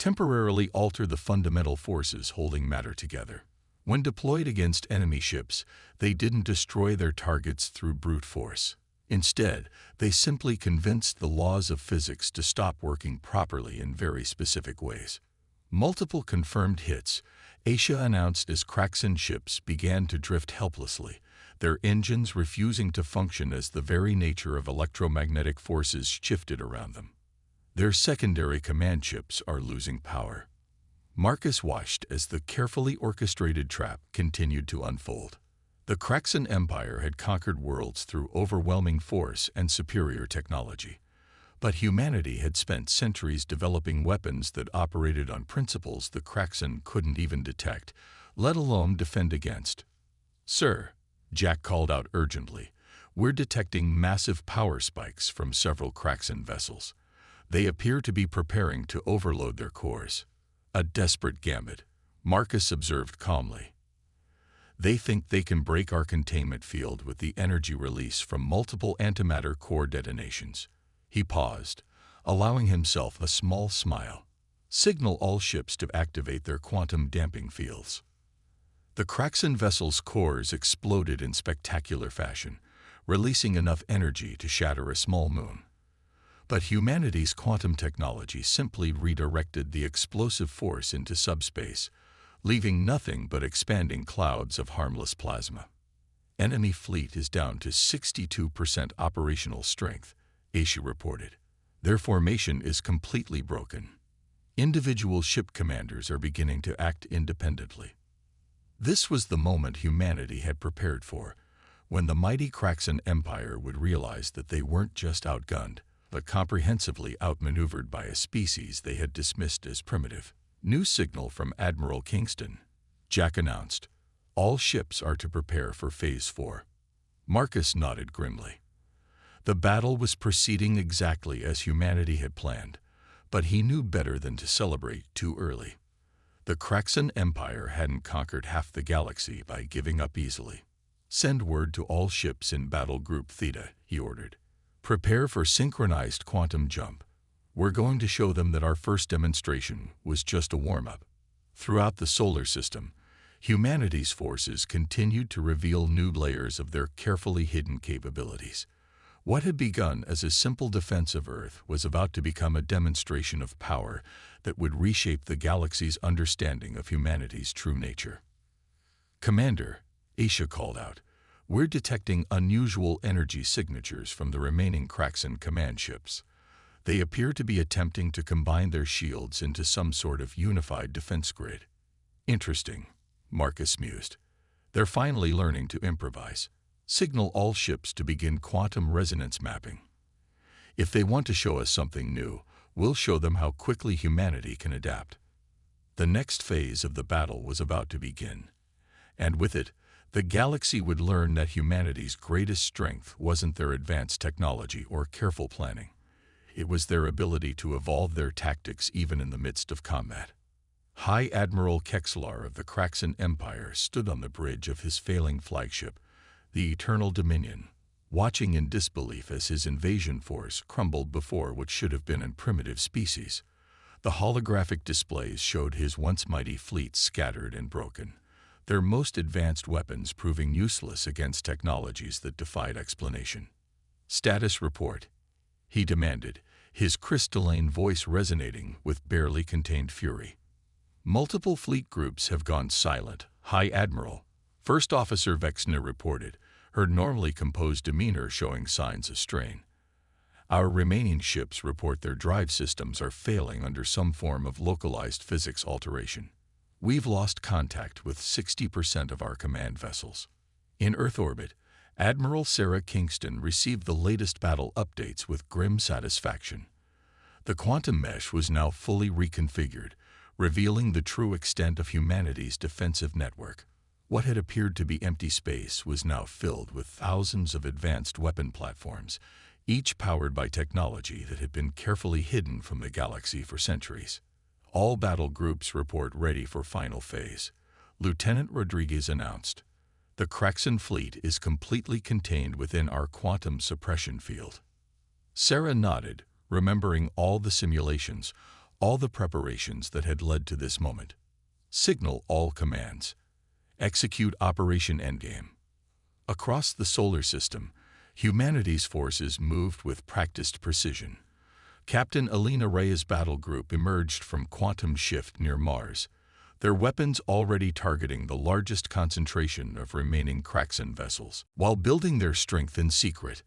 temporarily alter the fundamental forces holding matter together. When deployed against enemy ships, they didn't destroy their targets through brute force. Instead, they simply convinced the laws of physics to stop working properly in very specific ways. Multiple confirmed hits, Asia announced as Kraxan ships began to drift helplessly, their engines refusing to function as the very nature of electromagnetic forces shifted around them. Their secondary command ships are losing power. Marcus watched as the carefully orchestrated trap continued to unfold. The Kraxan Empire had conquered worlds through overwhelming force and superior technology. But humanity had spent centuries developing weapons that operated on principles the Kraxan couldn't even detect, let alone defend against. "Sir," Jack called out urgently, "we're detecting massive power spikes from several Kraxan vessels. They appear to be preparing to overload their cores." "A desperate gambit," Marcus observed calmly. "They think they can break our containment field with the energy release from multiple antimatter core detonations." He paused, allowing himself a small smile. "Signal all ships to activate their quantum damping fields." The Kraxan vessel's cores exploded in spectacular fashion, releasing enough energy to shatter a small moon. But humanity's quantum technology simply redirected the explosive force into subspace, leaving nothing but expanding clouds of harmless plasma. "Enemy fleet is down to 62% operational strength," Asia reported. "Their formation is completely broken. Individual ship commanders are beginning to act independently." This was the moment humanity had prepared for, when the mighty Kraxan Empire would realize that they weren't just outgunned, but comprehensively outmaneuvered by a species they had dismissed as primitive. "New signal from Admiral Kingston," Jack announced. "All ships are to prepare for Phase 4. Marcus nodded grimly. The battle was proceeding exactly as humanity had planned, but he knew better than to celebrate too early. The Kraxan Empire hadn't conquered half the galaxy by giving up easily. "Send word to all ships in Battle Group Theta," he ordered. "Prepare for synchronized quantum jump. We're going to show them that our first demonstration was just a warm-up." Throughout the solar system, humanity's forces continued to reveal new layers of their carefully hidden capabilities. What had begun as a simple defense of Earth was about to become a demonstration of power that would reshape the galaxy's understanding of humanity's true nature. "Commander," Asia called out, "we're detecting unusual energy signatures from the remaining Kraxan command ships. They appear to be attempting to combine their shields into some sort of unified defense grid." "Interesting," Marcus mused. "They're finally learning to improvise. Signal all ships to begin quantum resonance mapping. If they want to show us something new, we'll show them how quickly humanity can adapt." The next phase of the battle was about to begin, and with it, the galaxy would learn that humanity's greatest strength wasn't their advanced technology or careful planning. It was their ability to evolve their tactics even in the midst of combat. High Admiral Kexlar of the Kraxan Empire stood on the bridge of his failing flagship, the Eternal Dominion, watching in disbelief as his invasion force crumbled before what should have been a primitive species. The holographic displays showed his once mighty fleet scattered and broken, their most advanced weapons proving useless against technologies that defied explanation. "Status report," he demanded, his crystalline voice resonating with barely contained fury. "Multiple fleet groups have gone silent, High Admiral," First Officer Vexner reported, her normally composed demeanor showing signs of strain. "Our remaining ships report their drive systems are failing under some form of localized physics alteration. We've lost contact with 60% of our command vessels." In Earth orbit, Admiral Sarah Kingston received the latest battle updates with grim satisfaction. The quantum mesh was now fully reconfigured, revealing the true extent of humanity's defensive network. What had appeared to be empty space was now filled with thousands of advanced weapon platforms, each powered by technology that had been carefully hidden from the galaxy for centuries. "All battle groups report ready for final phase," Lieutenant Rodriguez announced. "The Kraxan fleet is completely contained within our quantum suppression field." Sarah nodded, remembering all the simulations, all the preparations that had led to this moment. Signal all commands. Execute Operation Endgame. Across the solar system, humanity's forces moved with practiced precision. Captain Alina Reyes' battle group emerged from Quantum Shift near Mars, their weapons already targeting the largest concentration of remaining Kraxan vessels. While building their strength in secret,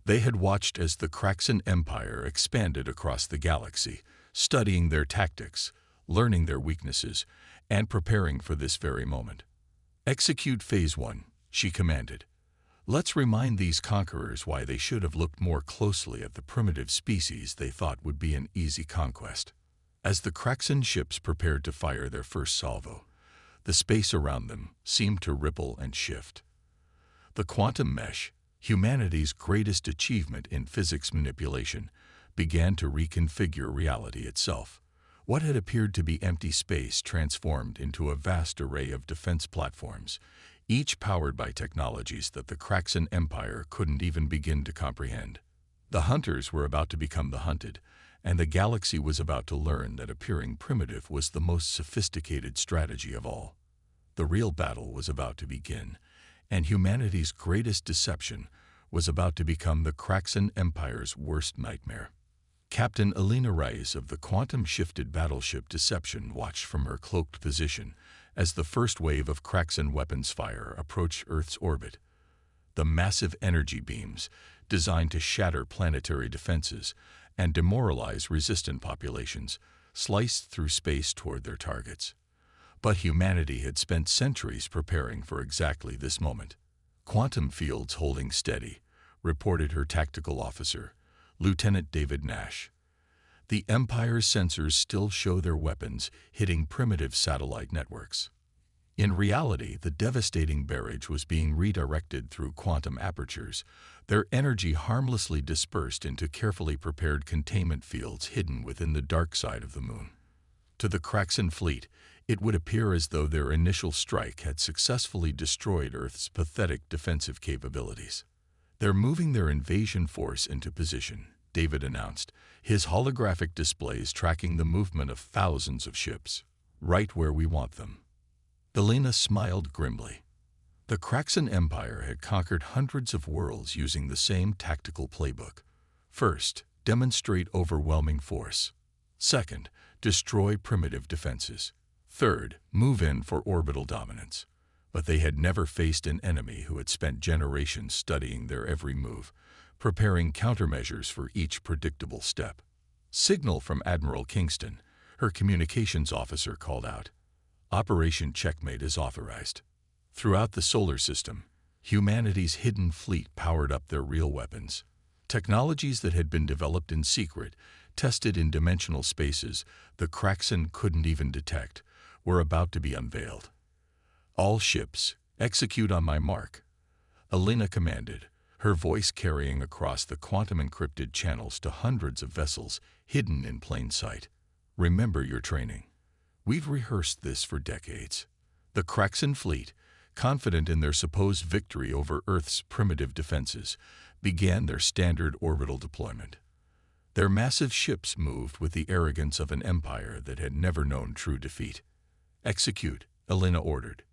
they had watched as the Kraxan Empire expanded across the galaxy, studying their tactics, learning their weaknesses, and preparing for this very moment. Execute Phase 1, she commanded. Let's remind these conquerors why they should have looked more closely at the primitive species they thought would be an easy conquest. As the Kraxan ships prepared to fire their first salvo, the space around them seemed to ripple and shift. The quantum mesh, humanity's greatest achievement in physics manipulation, began to reconfigure reality itself. What had appeared to be empty space transformed into a vast array of defense platforms, each powered by technologies that the Kraxan Empire couldn't even begin to comprehend. The hunters were about to become the hunted, and the galaxy was about to learn that appearing primitive was the most sophisticated strategy of all. The real battle was about to begin, and humanity's greatest deception was about to become the Kraxan Empire's worst nightmare. Captain Alina Reyes of the quantum-shifted battleship Deception watched from her cloaked position as the first wave of Kraxan weapons fire approached Earth's orbit. The massive energy beams, designed to shatter planetary defenses and demoralize resistant populations, sliced through space toward their targets. But humanity had spent centuries preparing for exactly this moment. "Quantum fields holding steady," reported her tactical officer, Lieutenant David Nash. "The Empire's sensors still show their weapons hitting primitive satellite networks." In reality, the devastating barrage was being redirected through quantum apertures, their energy harmlessly dispersed into carefully prepared containment fields hidden within the dark side of the moon. To the Kraxan fleet, it would appear as though their initial strike had successfully destroyed Earth's pathetic defensive capabilities. "They're moving their invasion force into position," David announced, his holographic displays tracking the movement of thousands of ships, "right where we want them." Alina smiled grimly. The Kraxan Empire had conquered hundreds of worlds using the same tactical playbook. First, demonstrate overwhelming force. Second, destroy primitive defenses. Third, move in for orbital dominance. But they had never faced an enemy who had spent generations studying their every move, preparing countermeasures for each predictable step. "Signal from Admiral Kingston," her communications officer called out. "Operation Checkmate is authorized." Throughout the solar system, humanity's hidden fleet powered up their real weapons. Technologies that had been developed in secret, tested in dimensional spaces the Kraxan couldn't even detect, were about to be unveiled. "All ships, execute on my mark," Alina commanded, her voice carrying across the quantum-encrypted channels to hundreds of vessels hidden in plain sight. "Remember your training. We've rehearsed this for decades." The Kraxan fleet, confident in their supposed victory over Earth's primitive defenses, began their standard orbital deployment. Their massive ships moved with the arrogance of an empire that had never known true defeat. "Execute," Alina ordered.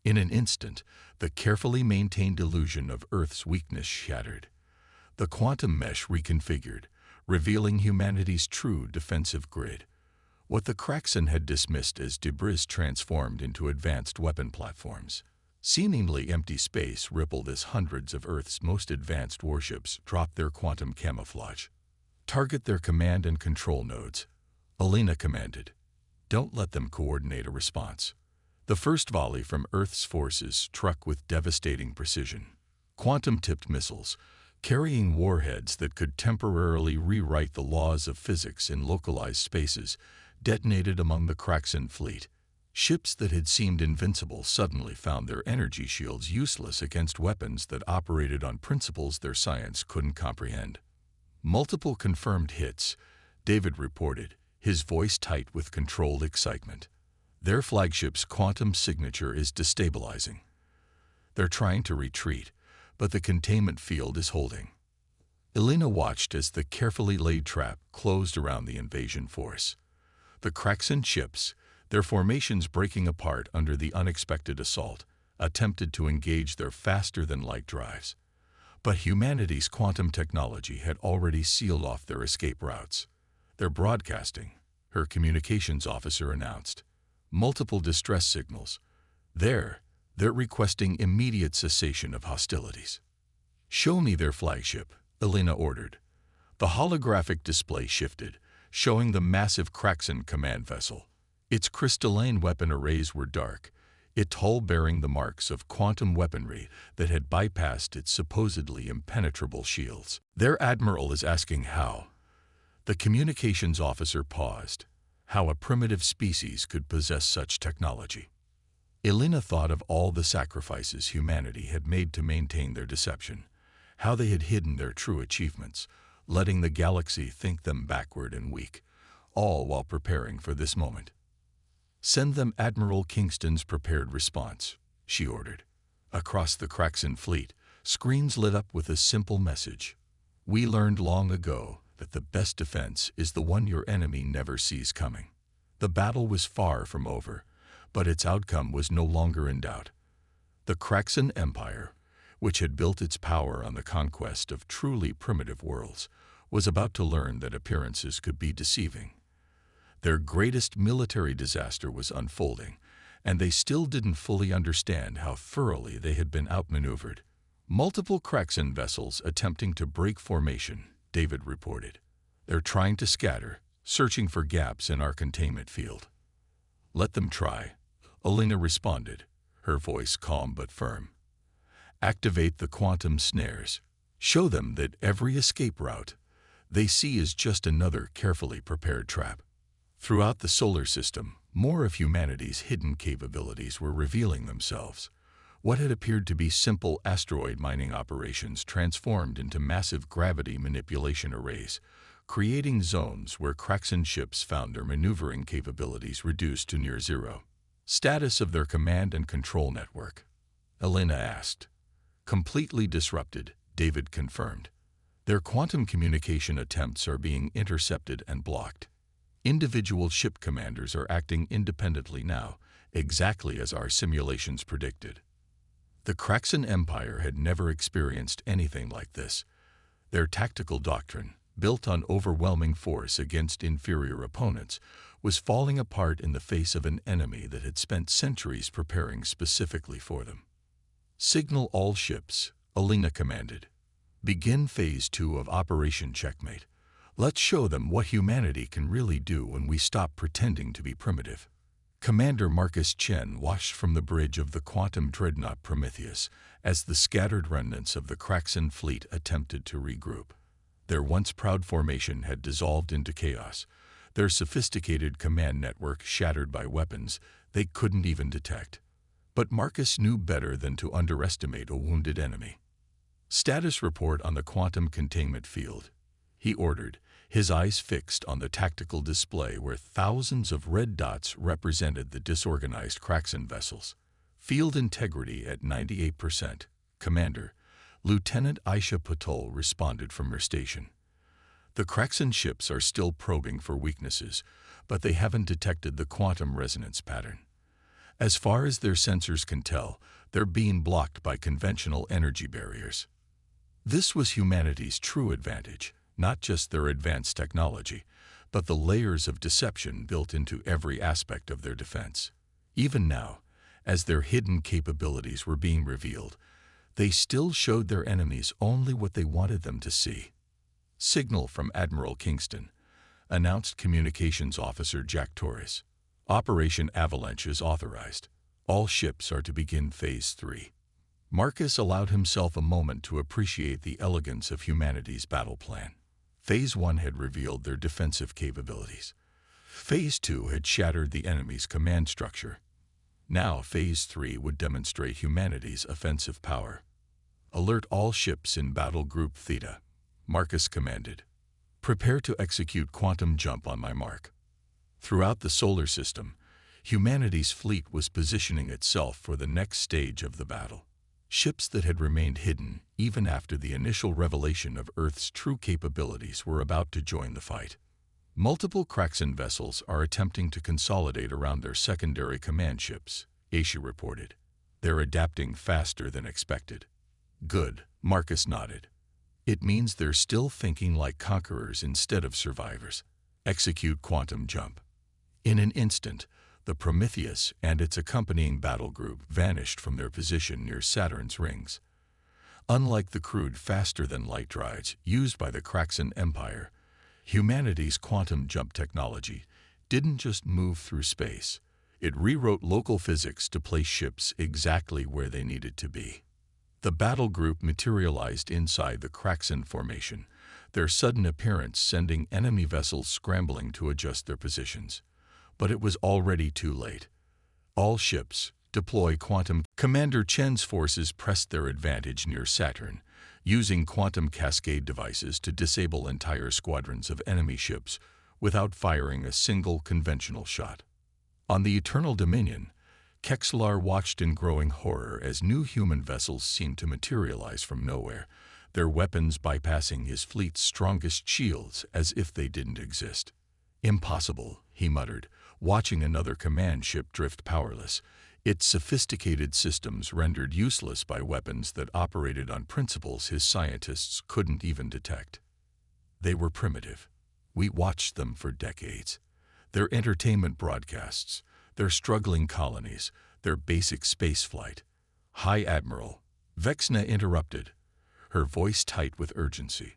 In an instant, the carefully maintained illusion of Earth's weakness shattered. The quantum mesh reconfigured, revealing humanity's true defensive grid. What the Kraxan had dismissed as debris transformed into advanced weapon platforms. Seemingly empty space rippled as hundreds of Earth's most advanced warships dropped their quantum camouflage. "Target their command and control nodes," Alina commanded. "Don't let them coordinate a response." The first volley from Earth's forces struck with devastating precision. Quantum-tipped missiles, carrying warheads that could temporarily rewrite the laws of physics in localized spaces, detonated among the Kraxan fleet. Ships that had seemed invincible suddenly found their energy shields useless against weapons that operated on principles their science couldn't comprehend. "Multiple confirmed hits," David reported, his voice tight with controlled excitement. "Their flagship's quantum signature is destabilizing. They're trying to retreat, but the containment field is holding." Alina watched as the carefully laid trap closed around the invasion force. The Kraxan ships, their formations breaking apart under the unexpected assault, attempted to engage their faster-than-light drives. But humanity's quantum technology had already sealed off their escape routes. "They're broadcasting," her communications officer announced. "Multiple distress signals. They're requesting immediate cessation of hostilities." "Show me their flagship," Elena ordered. The holographic display shifted, showing the massive Kraxan command vessel. Its crystalline weapon arrays were dark, its hull bearing the marks of quantum weaponry that had bypassed its supposedly impenetrable shields. "Their admiral is asking how." The communications officer paused. How a primitive species could possess such technology. Elena thought of all the sacrifices humanity had made to maintain their deception, how they had hidden their true achievements, letting the galaxy think them backward and weak, all while preparing for this moment. "Send them Admiral Kingston's prepared response," she ordered. Across the Kraxan fleet, screens lit up with a simple message. "We learned long ago that the best defense is the one your enemy never sees coming." The battle was far from over, but its outcome was no longer in doubt. The Kraxan Empire, which had built its power on the conquest of truly primitive worlds, was about to learn that appearances could be deceiving. Their greatest military disaster was unfolding, and they still didn't fully understand how thoroughly they had been outmaneuvered. "Multiple Kraxan vessels attempting to break formation," David reported. "They're trying to scatter, searching for gaps in our containment field." "Let them try," Elena responded, her voice calm but firm. "Activate the quantum snares. Show them that every escape route they see is just another carefully prepared trap." Throughout the solar system, more of humanity's hidden capabilities were revealing themselves. What had appeared to be simple asteroid mining operations transformed into massive gravity manipulation arrays, creating zones where Kraxan ships found their maneuvering capabilities reduced to near zero. "Status of their command and control network?" Elena asked. "Completely disrupted," David confirmed. "Their quantum communication attempts are being intercepted and blocked. Individual ship commanders are acting independently now, exactly as our simulations predicted." The Kraxan Empire had never experienced anything like this. Their tactical doctrine, built on overwhelming force against inferior opponents, was falling apart in the face of an enemy that had spent centuries preparing specifically for them. "Signal all ships," Elena commanded. "Begin Phase 2 of Operation Checkmate. Let's show them what humanity can really do when we stop pretending to be primitive." Commander Marcus Chen watched from the bridge of the quantum dreadnought Prometheus as the scattered remnants of the Kraxan fleet attempted to regroup. Their once proud formation had dissolved into chaos, their sophisticated command network shattered by weapons they couldn't even detect. But Marcus knew better than to underestimate a wounded enemy. "Status report on the quantum containment field," he ordered, his eyes fixed on the tactical display where thousands of red dots represented the disorganized Kraxan vessels. "Field integrity at 98%. Commander," Lieutenant Aisha Patel responded from her station. "The Kraxan ships are still probing for weaknesses, but they haven't detected the quantum resonance pattern. As far as their sensors can tell, they're being blocked by conventional energy barriers." This was humanity's true advantage, not just their advanced technology, but the layers of deception built into every aspect of their defense. Even now, as their hidden capabilities were being revealed, they still showed their enemies only what they wanted them to see. "Signal from Admiral Kingston," announced Communications Officer Jack Torres. "Operation Avalanche is authorized. All ships are to begin Phase 3. Marcus allowed himself a moment to appreciate the elegance of humanity's battle plan. Phase 1 had revealed their defensive capabilities. Phase 2 had shattered the enemy's command structure. Now Phase 3 would demonstrate humanity's offensive power. "Alert all ships in Battle Group Theta," Marcus commanded. "Prepare to execute quantum jump on my mark." Throughout the solar system, humanity's fleet was positioning itself for the next stage of the battle. Ships that had remained hidden even after the initial revelation of Earth's true capabilities were about to join the fight. Multiple Kraxan vessels are attempting to consolidate around their secondary command ships, Asia reported. They're adapting faster than expected. Good, Marcus nodded. It means they're still thinking like conquerors instead of survivors. Execute quantum jump. In an instant, the Prometheus and its accompanying battle group vanished from their position near Saturn's rings. Unlike the crude faster-than-light drives used by the Kraxan Empire, humanity's quantum jump technology didn't just move through space. It rewrote local physics to place ships exactly where they needed to be. The battle group materialized inside the Kraxan formation, their sudden appearance sending enemy vessels scrambling to adjust their positions. But it was already too late. All ships, deploy quantum. Commander Chen's forces pressed their advantage near Saturn, using quantum cascade devices to disable entire squadrons of enemy ships without firing a single conventional shot. On the Eternal Dominion, Kexlar watched in growing horror as new human vessels seemed to materialize from nowhere, their weapons bypassing his fleet's strongest shields as if they didn't exist. Impossible, he muttered, watching another command ship drift powerless, its sophisticated systems rendered useless by weapons that operated on principles his scientists couldn't even detect. They were primitive. We watched them for decades. Their entertainment broadcasts, their struggling colonies, their basic spaceflight. High Admiral, Vexna interrupted, her voice tight with urgency.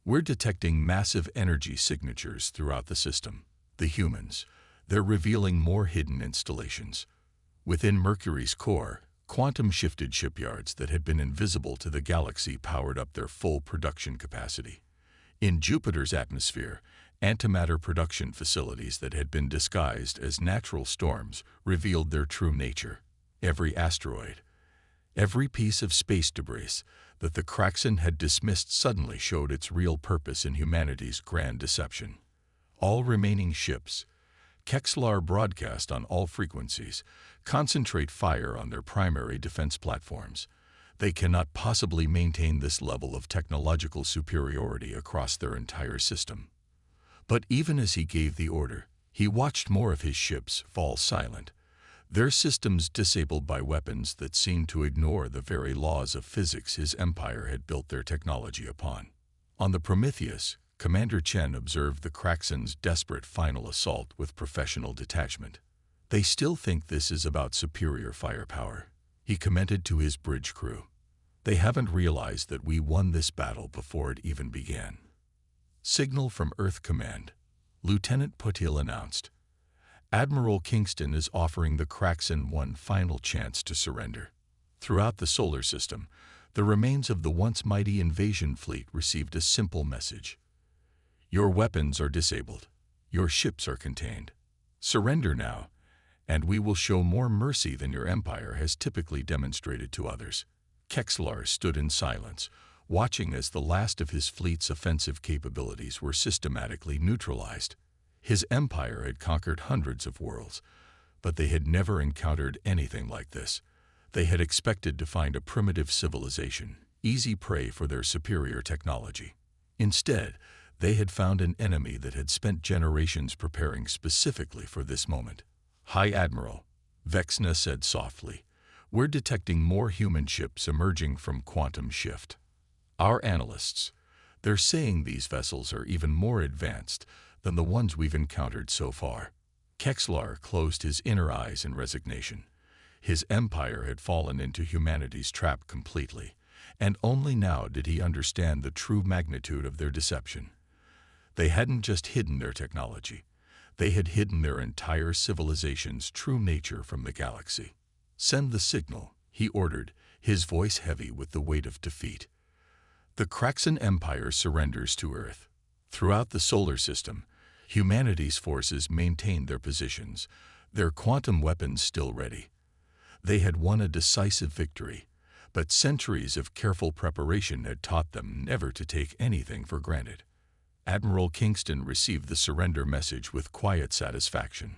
We're detecting massive energy signatures throughout the system. The humans, they're revealing more hidden installations. Within Mercury's core, quantum-shifted shipyards that had been invisible to the galaxy powered up their full production capacity. In Jupiter's atmosphere, antimatter production facilities that had been disguised as natural storms revealed their true nature. Every asteroid, every piece of space debris that the Kraxan had dismissed suddenly showed its real purpose in humanity's grand deception. All remaining ships, Kexlar broadcast on all frequencies, concentrate fire on their primary defense platforms. They cannot possibly maintain this level of technological superiority across their entire system. But even as he gave the order, he watched more of his ships fall silent, their systems disabled by weapons that seemed to ignore the very laws of physics his empire had built their technology upon. On the Prometheus, Commander Chen observed the Kraxan's desperate final assault with professional detachment. They still think this is about superior firepower, he commented to his bridge crew. They haven't realized that we won this battle before it even began. Signal from Earth Command, Lieutenant Putil announced. Admiral Kingston is offering the Kraxan one final chance to surrender. Throughout the solar system, the remains of the once mighty invasion fleet received a simple message. Your weapons are disabled. Your ships are contained. Surrender now, and we will show more mercy than your empire has typically demonstrated to others. Kexlar stood in silence, watching as the last of his fleet's offensive capabilities were systematically neutralized. His empire had conquered hundreds of worlds, but they had never encountered anything like this. They had expected to find a primitive civilization, easy prey for their superior technology. Instead, they had found an enemy that had spent generations preparing specifically for this moment. High Admiral, Vexna said softly, we're detecting more human ships emerging from quantum shift. Our analysts, they're saying these vessels are even more advanced than the ones we've encountered so far. Kexlar closed his inner eyes in resignation. His empire had fallen into humanity's trap completely, and only now did he understand the true magnitude of their deception. They hadn't just hidden their technology. They had hidden their entire civilization's true nature from the galaxy. Send the signal, he ordered, his voice heavy with the weight of defeat. The Kraxan Empire surrenders to Earth. Throughout the solar system, humanity's forces maintained their positions, their quantum weapons still ready. They had won a decisive victory, but centuries of careful preparation had taught them never to take anything for granted. Admiral Kingston received the surrender message with quiet satisfaction.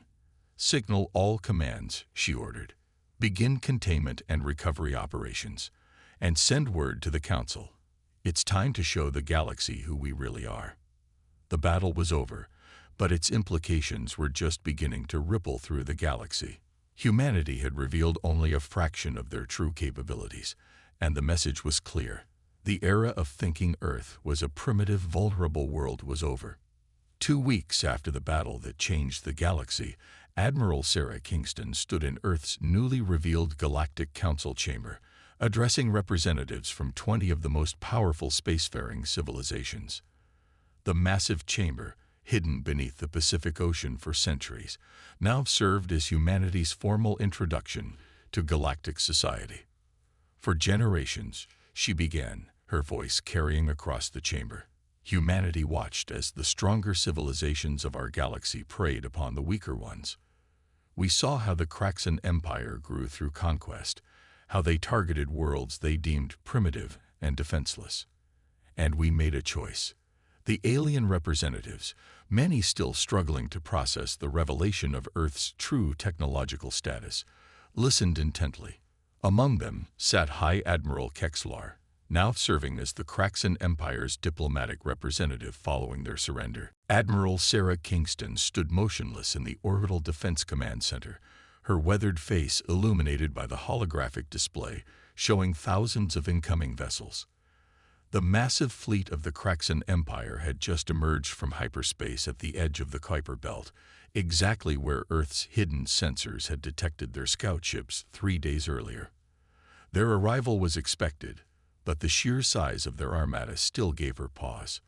Signal all commands, she ordered. Begin containment and recovery operations, and send word to the Council. It's time to show the galaxy who we really are. The battle was over, but its implications were just beginning to ripple through the galaxy. Humanity had revealed only a fraction of their true capabilities, and the message was clear. The era of thinking Earth was a primitive, vulnerable world was over. 2 weeks after the battle that changed the galaxy, Admiral Sarah Kingston stood in Earth's newly revealed Galactic Council chamber, addressing representatives from 20 of the most powerful spacefaring civilizations. The massive chamber, hidden beneath the Pacific Ocean for centuries, now served as humanity's formal introduction to galactic society. For generations, she began, her voice carrying across the chamber. Humanity watched as the stronger civilizations of our galaxy preyed upon the weaker ones. We saw how the Kraxan Empire grew through conquest, how they targeted worlds they deemed primitive and defenseless. And we made a choice. The alien representatives, many still struggling to process the revelation of Earth's true technological status, listened intently. Among them sat High Admiral Kexlar, now serving as the Kraxan Empire's diplomatic representative following their surrender. Admiral Sarah Kingston stood motionless in the Orbital Defense Command Center, her weathered face illuminated by the holographic display showing thousands of incoming vessels. The massive fleet of the Kraxan Empire had just emerged from hyperspace at the edge of the Kuiper Belt, exactly where Earth's hidden sensors had detected their scout ships 3 days earlier. Their arrival was expected, but the sheer size of their armada still gave her pause.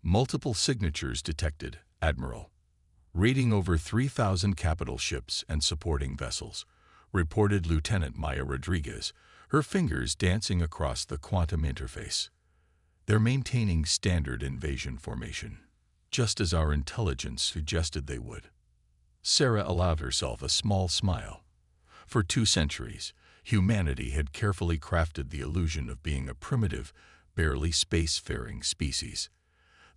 Multiple signatures detected, Admiral. Rating over 3,000 capital ships and supporting vessels, reported Lieutenant Maya Rodriguez, her fingers dancing across the quantum interface. They're maintaining standard invasion formation, just as our intelligence suggested they would. Sarah allowed herself a small smile. For 2 centuries, humanity had carefully crafted the illusion of being a primitive, barely spacefaring species.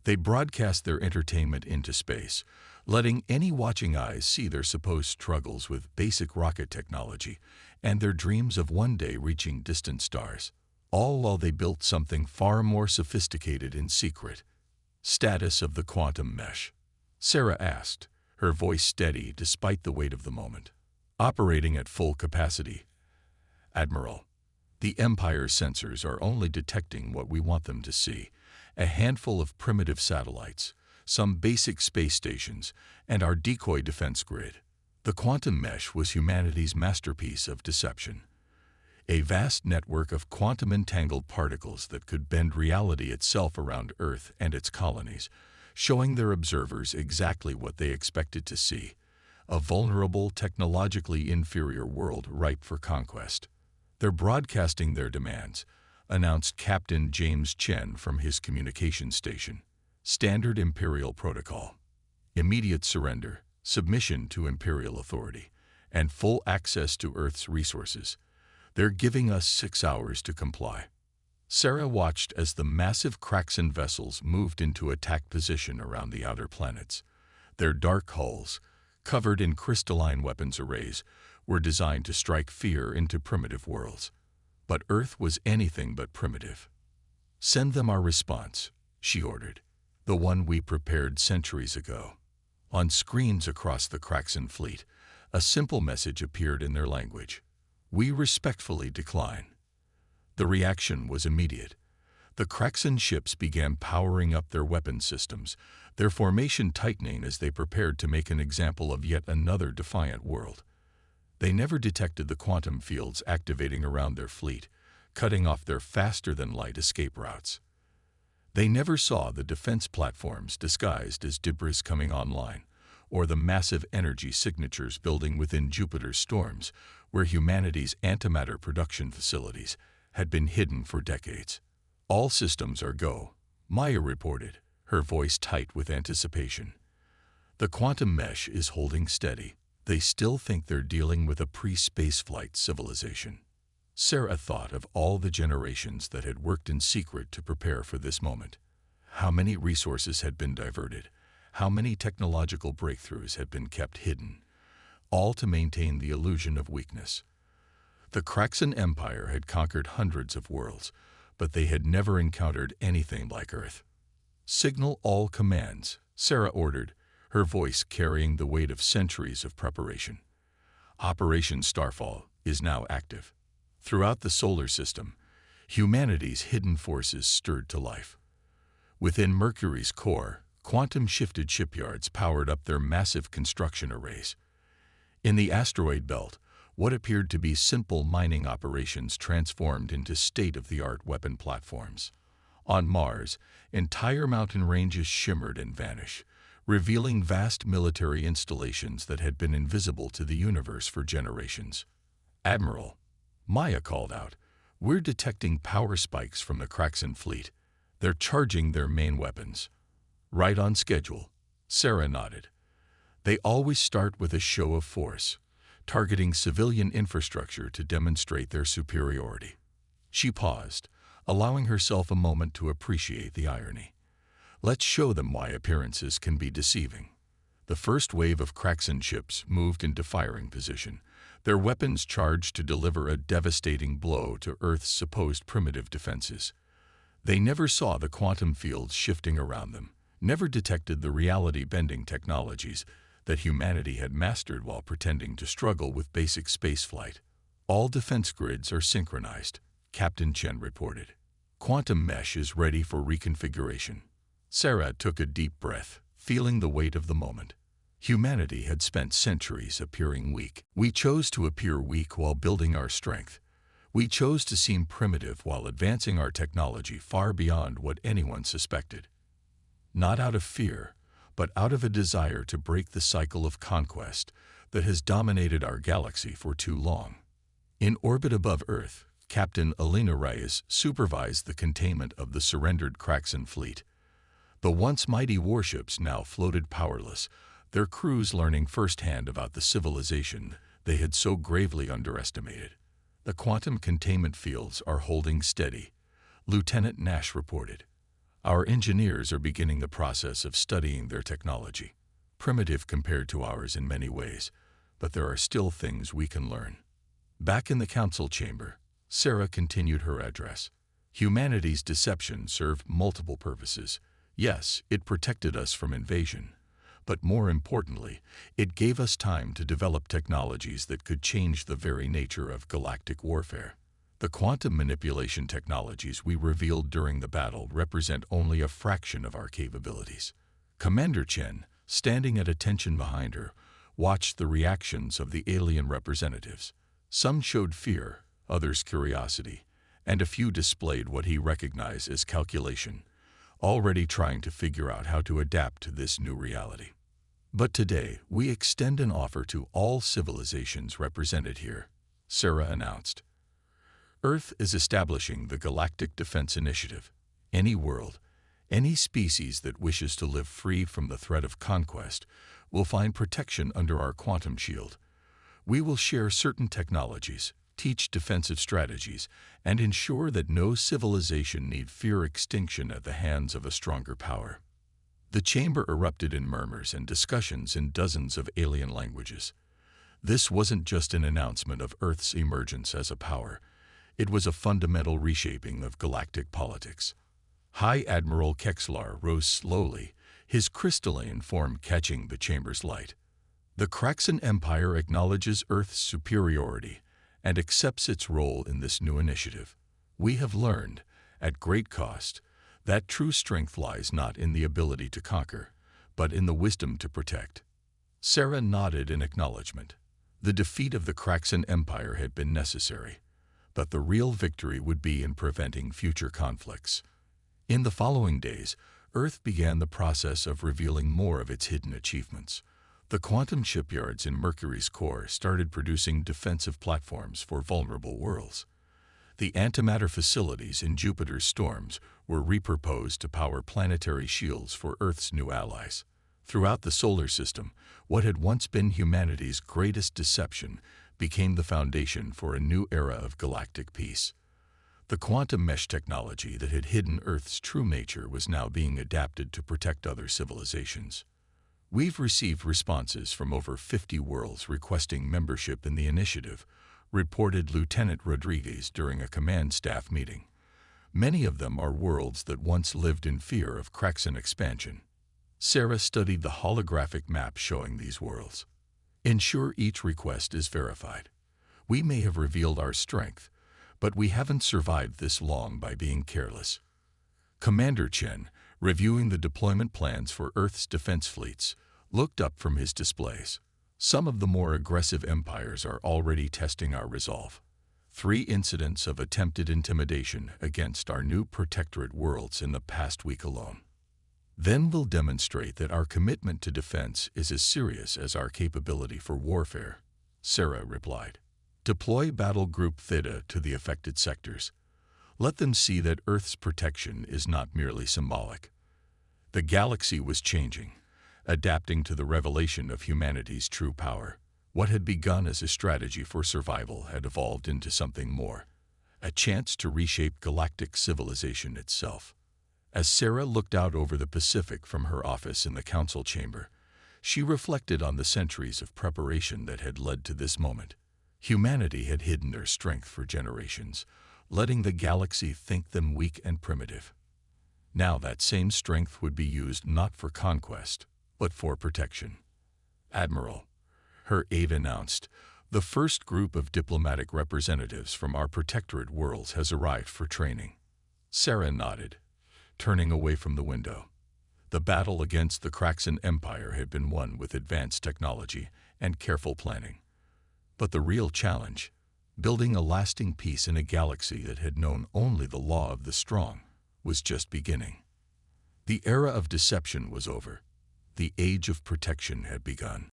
They broadcast their entertainment into space, letting any watching eyes see their supposed struggles with basic rocket technology and their dreams of one day reaching distant stars, all while they built something far more sophisticated in secret. Status of the quantum mesh? Sarah asked, her voice steady despite the weight of the moment. Operating at full capacity. Admiral, the Empire's sensors are only detecting what we want them to see, a handful of primitive satellites, some basic space stations, and our decoy defense grid. The quantum mesh was humanity's masterpiece of deception. A vast network of quantum-entangled particles that could bend reality itself around Earth and its colonies, showing their observers exactly what they expected to see, a vulnerable, technologically inferior world ripe for conquest. They're broadcasting their demands, announced Captain James Chen from his communication station. Standard Imperial Protocol. Immediate surrender, submission to Imperial authority, and full access to Earth's resources. They're giving us 6 hours to comply. Sarah watched as the massive Kraxan vessels moved into attack position around the outer planets. Their dark hulls, covered in crystalline weapons arrays, were designed to strike fear into primitive worlds. But Earth was anything but primitive. Send them our response, she ordered, the one we prepared centuries ago. On screens across the Kraxan fleet, a simple message appeared in their language. We respectfully decline. The reaction was immediate. The Kraxan ships began powering up their weapon systems, their formation tightening as they prepared to make an example of yet another defiant world. They never detected the quantum fields activating around their fleet, cutting off their faster-than-light escape routes. They never saw the defense platforms disguised as debris coming online, or the massive energy signatures building within Jupiter's storms, where humanity's antimatter production facilities had been hidden for decades. All systems are go, Maya reported, her voice tight with anticipation. The quantum mesh is holding steady. They still think they're dealing with a pre-spaceflight civilization. Sarah thought of all the generations that had worked in secret to prepare for this moment. How many resources had been diverted, how many technological breakthroughs had been kept hidden, all to maintain the illusion of weakness. The Kraxan Empire had conquered hundreds of worlds, but they had never encountered anything like Earth. Signal all commands, Sarah ordered, her voice carrying the weight of centuries of preparation. Operation Starfall is now active. Throughout the solar system, humanity's hidden forces stirred to life. Within Mercury's core, quantum-shifted shipyards powered up their massive construction arrays. In the asteroid belt, what appeared to be simple mining operations transformed into state-of-the-art weapon platforms. On Mars, entire mountain ranges shimmered and vanished, revealing vast military installations that had been invisible to the universe for generations. "Admiral," Maya called out, "we're detecting power spikes from the Kraxan fleet. They're charging their main weapons." "Right on schedule," Sarah nodded. "They always start with a show of force, targeting civilian infrastructure to demonstrate their superiority." She paused, allowing herself a moment to appreciate the irony. "Let's show them why appearances can be deceiving." The first wave of Kraxan ships moved into firing position, their weapons charged to deliver a devastating blow to Earth's supposed primitive defenses. They never saw the quantum fields shifting around them, never detected the reality-bending technologies that humanity had mastered while pretending to struggle with basic spaceflight. "All defense grids are synchronized," Captain Chen reported. "Quantum mesh is ready for reconfiguration." Sarah took a deep breath, feeling the weight of the moment. Humanity had spent centuries appearing weak. We chose to appear weak while building our strength. We chose to seem primitive while advancing our technology far beyond what anyone suspected. Not out of fear, but out of a desire to break the cycle of conquest that has dominated our galaxy for too long. In orbit above Earth, Captain Alina Reyes supervised the containment of the surrendered Kraxan fleet. The once mighty warships now floated powerless, their crews learning firsthand about the civilization they had so gravely underestimated. "The quantum containment fields are holding steady," Lieutenant Nash reported. "Our engineers are beginning the process of studying their technology. Primitive compared to ours in many ways, but there are still things we can learn." Back in the council chamber, Sarah continued her address. "Humanity's deception served multiple purposes. Yes, it protected us from invasion, but more importantly, it gave us time to develop technologies that could change the very nature of galactic warfare. The quantum manipulation technologies we revealed during the battle represent only a fraction of our capabilities." Commander Chen, standing at attention behind her, watched the reactions of the alien representatives. Some showed fear, others curiosity, and a few displayed what he recognized as calculation, already trying to figure out how to adapt to this new reality. "But today, we extend an offer to all civilizations represented here," Sarah announced. "Earth is establishing the Galactic Defense Initiative. Any world, any species that wishes to live free from the threat of conquest will find protection under our quantum shield. We will share certain technologies, teach defensive strategies, and ensure that no civilization need fear extinction at the hands of a stronger power." The chamber erupted in murmurs and discussions in dozens of alien languages. This wasn't just an announcement of Earth's emergence as a power. It was a fundamental reshaping of galactic politics. High Admiral Kexlar rose slowly, his crystalline form catching the chamber's light. "The Kraxan Empire acknowledges Earth's superiority and accepts its role in this new initiative. We have learned, at great cost, that true strength lies not in the ability to conquer, but in the wisdom to protect." Sarah nodded in acknowledgement. The defeat of the Kraxan Empire had been necessary, but the real victory would be in preventing future conflicts. In the following days, Earth began the process of revealing more of its hidden achievements. The quantum shipyards in Mercury's core started producing defensive platforms for vulnerable worlds. The antimatter facilities in Jupiter's storms were repurposed to power planetary shields for Earth's new allies. Throughout the solar system, what had once been humanity's greatest deception became the foundation for a new era of galactic peace. The quantum mesh technology that had hidden Earth's true nature was now being adapted to protect other civilizations. "We've received responses from over 50 worlds requesting membership in the initiative," reported Lieutenant Rodriguez during a command staff meeting. "Many of them are worlds that once lived in fear of Kraxan expansion." Sarah studied the holographic map showing these worlds. Ensure each request is verified. We may have revealed our strength, but we haven't survived this long by being careless. Commander Chen, reviewing the deployment plans for Earth's defense fleets, looked up from his displays. Some of the more aggressive empires are already testing our resolve. 3 incidents of attempted intimidation against our new protectorate worlds in the past week alone. Then we'll demonstrate that our commitment to defense is as serious as our capability for warfare, Sarah replied. Deploy Battle Group Theta to the affected sectors. Let them see that Earth's protection is not merely symbolic. The galaxy was changing, adapting to the revelation of humanity's true power. What had begun as a strategy for survival had evolved into something more, a chance to reshape galactic civilization itself. As Sarah looked out over the Pacific from her office in the council chamber, she reflected on the centuries of preparation that had led to this moment. Humanity had hidden their strength for generations, letting the galaxy think them weak and primitive. Now that same strength would be used not for conquest, but for protection. Admiral, her aide announced, the first group of diplomatic representatives from our protectorate worlds has arrived for training. Sarah nodded, turning away from the window. The battle against the Kraxan Empire had been won with advanced technology and careful planning. But the real challenge, building a lasting peace in a galaxy that had known only the law of the strong, was just beginning. The era of deception was over. The age of protection had begun.